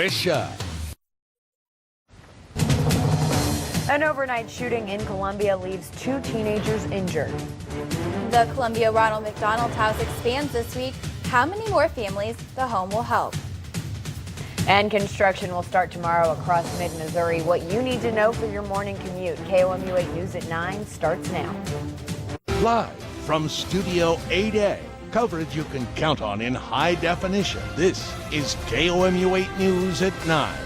Trisha. An overnight shooting in Columbia leaves 2 teenagers injured. The Columbia Ronald McDonald House expands this week. How many more families the home will help? And construction will start tomorrow across mid-Missouri. What you need to know for your morning commute. KOMU 8 News at 9 starts now. Live from Studio 8A. Coverage you can count on in high definition. This is KOMU 8 News at 9.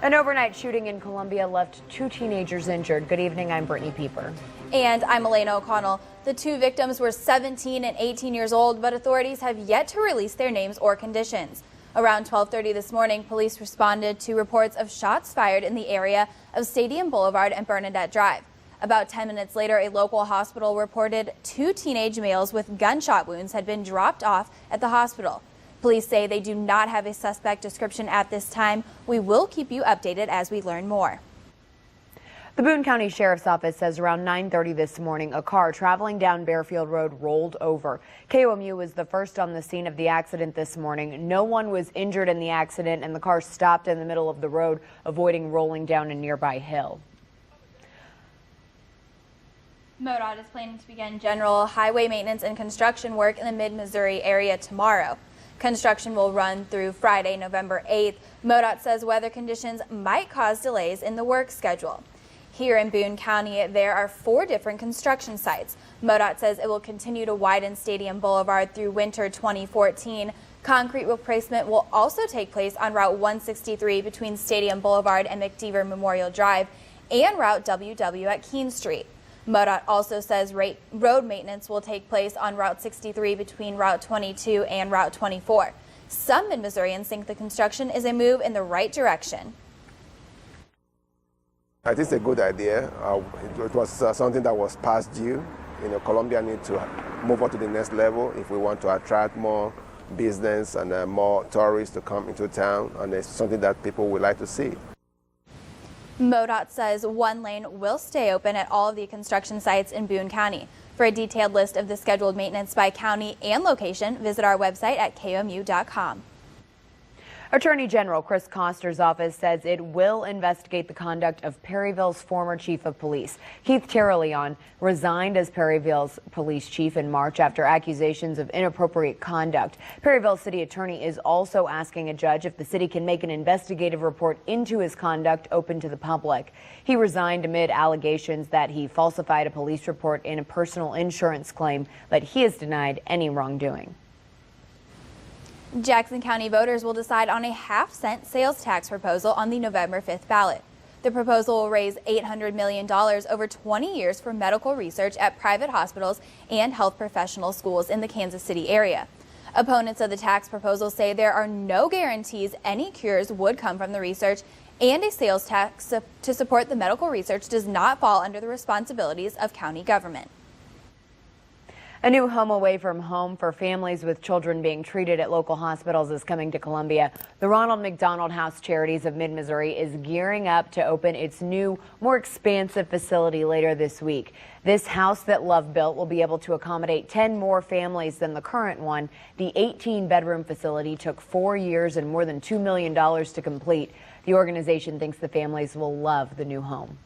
An overnight shooting in Columbia left 2 teenagers injured. Good evening, I'm Brittany Pieper. And I'm Elena O'Connell. The 2 victims were 17 and 18 years old, but authorities have yet to release their names or conditions. Around 12:30 this morning, police responded to reports of shots fired in the area of Stadium Boulevard and Bernadette Drive. About 10 minutes later, a local hospital reported 2 teenage males with gunshot wounds had been dropped off at the hospital. Police say they do not have a suspect description at this time. We will keep you updated as we learn more. The Boone County Sheriff's Office says around 9:30 this morning, a car traveling down Bearfield Road rolled over. KOMU was the first on the scene of the accident this morning. No one was injured in the accident, and the car stopped in the middle of the road, avoiding rolling down a nearby hill. MoDOT is planning to begin general highway maintenance and construction work in the mid-Missouri area tomorrow. Construction will run through Friday, November 8th. MoDOT says weather conditions might cause delays in the work schedule. Here in Boone County, there are 4 different construction sites. MoDOT says it will continue to widen Stadium Boulevard through winter 2014. Concrete replacement will also take place on Route 163 between Stadium Boulevard and McDeaver Memorial Drive and Route WW at Keene Street. MoDOT also says road maintenance will take place on Route 63 between Route 22 and Route 24. Some Mid-Missourians think the construction is a move in the right direction. I think it's a good idea. It was something that was past due. Columbia needs to move on to the next level if we want to attract more business and more tourists to come into town, and it's something that people would like to see. MoDOT says 1 lane will stay open at all of the construction sites in Boone County. For a detailed list of the scheduled maintenance by county and location, visit our website at KOMU.com. Attorney General Chris Koster's office says it will investigate the conduct of Perryville's former chief of police. Keith Terraleon resigned as Perryville's police chief in March after accusations of inappropriate conduct. Perryville city attorney is also asking a judge if the city can make an investigative report into his conduct open to the public. He resigned amid allegations that he falsified a police report in a personal insurance claim, but he has denied any wrongdoing. Jackson County voters will decide on a half-cent sales tax proposal on the November 5th ballot. The proposal will raise $800 million over 20 years for medical research at private hospitals and health professional schools in the Kansas City area. Opponents of the tax proposal say there are no guarantees any cures would come from the research, and a sales tax to support the medical research does not fall under the responsibilities of county government. A new home away from home for families with children being treated at local hospitals is coming to Columbia. The Ronald McDonald House Charities of Mid-Missouri is gearing up to open its new, more expansive facility later this week. This house that Love built will be able to accommodate 10 more families than the current one. The 18-bedroom facility took 4 years and more than $2 million to complete. The organization thinks the families will love the new home.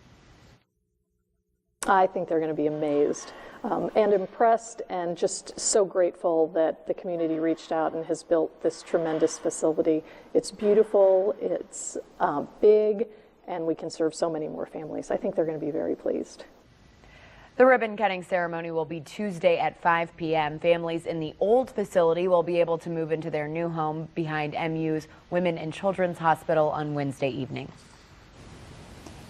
I think they're going to be amazed and impressed, and just so grateful that the community reached out and has built this tremendous facility. It's beautiful, it's big, and we can serve so many more families. I think they're going to be very pleased. The ribbon cutting ceremony will be Tuesday at 5 p.m. Families in the old facility will be able to move into their new home behind MU's Women and Children's Hospital on Wednesday evening.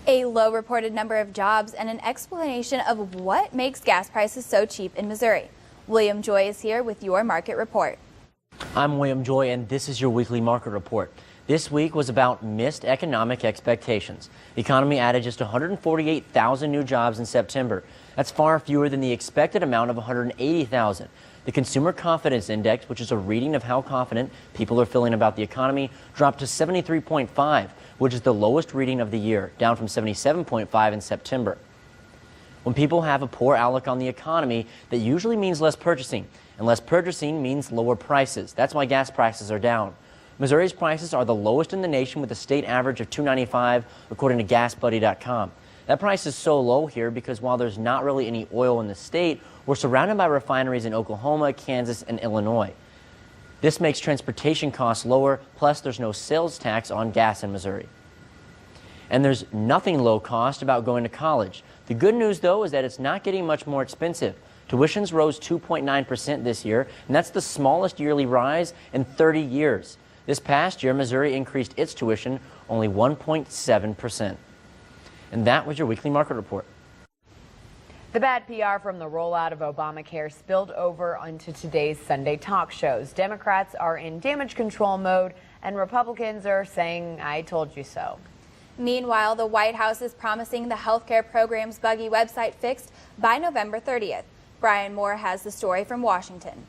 A low reported number of jobs and an explanation of what makes gas prices so cheap in Missouri. William Joy is here with your market report. I'm William Joy, and this is your weekly market report. This week was about missed economic expectations. The economy added just 148,000 new jobs in September. That's far fewer than the expected amount of 180,000. The Consumer Confidence Index, which is a reading of how confident people are feeling about the economy, dropped to 73.5, which is the lowest reading of the year, down from 77.5 in September. When people have a poor outlook on the economy, that usually means less purchasing, and less purchasing means lower prices. That's why gas prices are down. Missouri's prices are the lowest in the nation with a state average of $2.95 according to GasBuddy.com. That price is so low here because while there's not really any oil in the state, we're surrounded by refineries in Oklahoma, Kansas, and Illinois. This makes transportation costs lower, plus there's no sales tax on gas in Missouri. And there's nothing low cost about going to college. The good news, though, is that it's not getting much more expensive. Tuitions rose 2.9% this year, and that's the smallest yearly rise in 30 years. This past year, Missouri increased its tuition only 1.7%. And that was your weekly market report. The bad PR from the rollout of Obamacare spilled over onto today's Sunday talk shows. Democrats are in damage control mode, and Republicans are saying, "I told you so." Meanwhile, the White House is promising the healthcare program's buggy website fixed by November 30th. Brian Moore has the story from Washington.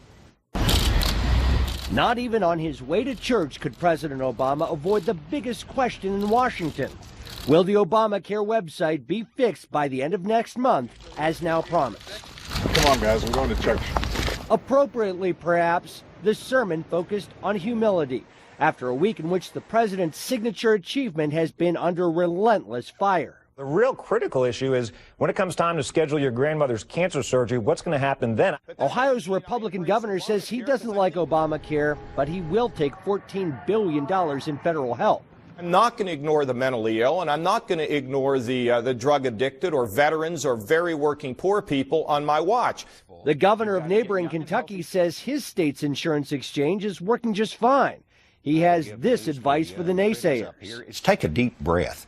Not even on his way to church could President Obama avoid the biggest question in Washington. Will the Obamacare website be fixed by the end of next month, as now promised? Come on, guys, I'm going to church. Appropriately, perhaps, the sermon focused on humility, after a week in which the president's signature achievement has been under relentless fire. The real critical issue is when it comes time to schedule your grandmother's cancer surgery, what's going to happen then? Ohio's Republican governor says he doesn't like Obamacare, but he will take $14 billion in federal help. I'm not going to ignore the mentally ill, and I'm not going to ignore the drug addicted or veterans or very working poor people on my watch. The governor of neighboring Kentucky says his state's insurance exchange is working just fine. He has this advice for the naysayers. It's take a deep breath.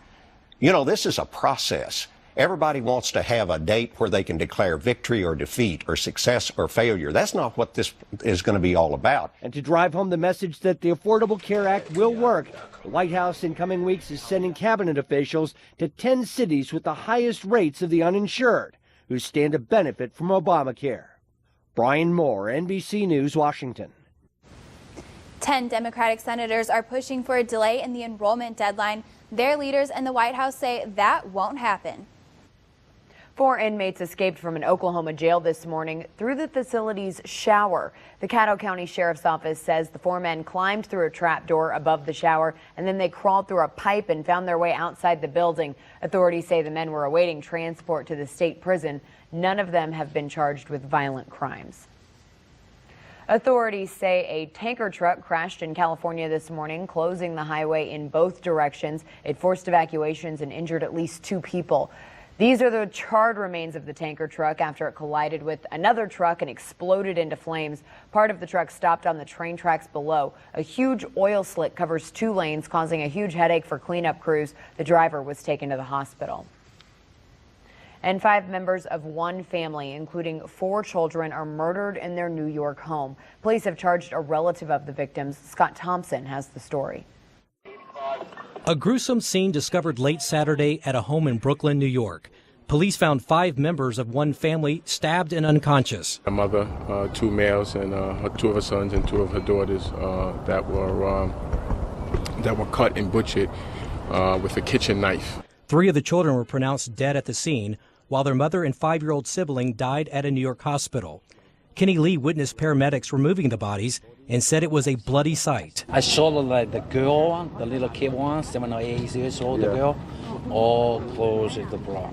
You know, this is a process. Everybody wants to have a date where they can declare victory or defeat or success or failure. That's not what this is going to be all about. And to drive home the message that the Affordable Care Act will work, the White House in coming weeks is sending cabinet officials to 10 cities with the highest rates of the uninsured who stand to benefit from Obamacare. Brian Moore, NBC News, Washington. 10 Democratic senators are pushing for a delay in the enrollment deadline. Their leaders in the White House say that won't happen. 4 inmates escaped from an Oklahoma jail this morning through the facility's shower. The Caddo County Sheriff's Office says the 4 men climbed through a trap door above the shower, and then they crawled through a pipe and found their way outside the building. Authorities say the men were awaiting transport to the state prison. None of them have been charged with violent crimes. Authorities say a tanker truck crashed in California this morning, closing the highway in both directions. It forced evacuations and injured at least 2 people. These are the charred remains of the tanker truck after it collided with another truck and exploded into flames. Part of the truck stopped on the train tracks below. A huge oil slick covers 2 lanes, causing a huge headache for cleanup crews. The driver was taken to the hospital. And 5 members of one family, including 4 children, are murdered in their New York home. Police have charged a relative of the victims. Scott Thompson has the story. A gruesome scene discovered late Saturday at a home in Brooklyn, New York. Police found 5 members of one family stabbed and unconscious. A mother, 2 males, and 2 of her sons and 2 of her daughters that were cut and butchered with a kitchen knife. 3 of the children were pronounced dead at the scene, while their mother and 5-year-old sibling died at a New York hospital. Kenny Lee witnessed paramedics removing the bodies and said it was a bloody sight. I saw like the girl, the little kid one, 7 or 8 years old, the girl, all close to the blood.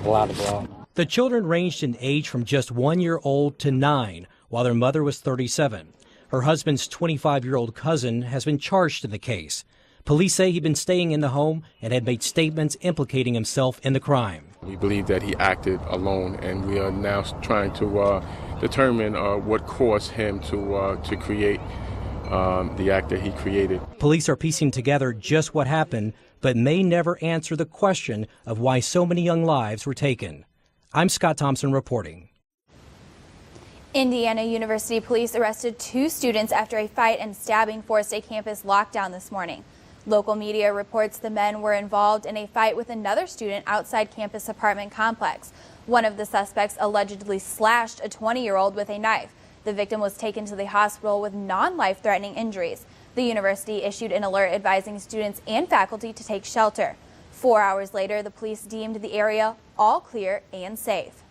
Blood. The children ranged in age from just 1 year old to 9, while their mother was 37. Her husband's 25-year-old cousin has been charged in the case. Police say he'd been staying in the home and had made statements implicating himself in the crime. We believe that he acted alone, and we are now trying to determine what caused him to create the act that he created. Police are piecing together just what happened, but may never answer the question of why so many young lives were taken. I'm Scott Thompson reporting. Indiana University police arrested 2 students after a fight and stabbing forced a campus lockdown this morning. Local media reports the men were involved in a fight with another student outside campus apartment complex. One of the suspects allegedly slashed a 20-year-old with a knife. The victim was taken to the hospital with non-life-threatening injuries. The university issued an alert advising students and faculty to take shelter. 4 hours later, the police deemed the area all clear and safe.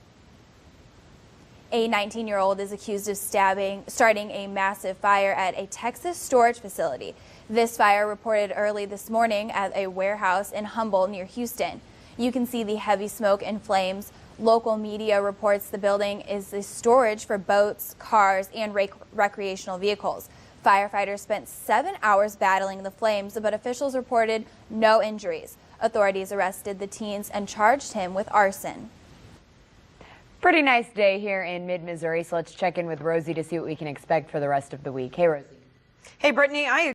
A 19-year-old is accused of starting a massive fire at a Texas storage facility. This fire reported early this morning at a warehouse in Humboldt near Houston. You can see the heavy smoke and flames. Local media reports the building is the storage for boats, cars, and recreational vehicles. Firefighters spent 7 hours battling the flames, but officials reported no injuries. Authorities arrested the teens and charged him with arson. Pretty nice day here in mid-Missouri, so let's check in with Rosie to see what we can expect for the rest of the week. Hey, Rosie. Hey, Brittany,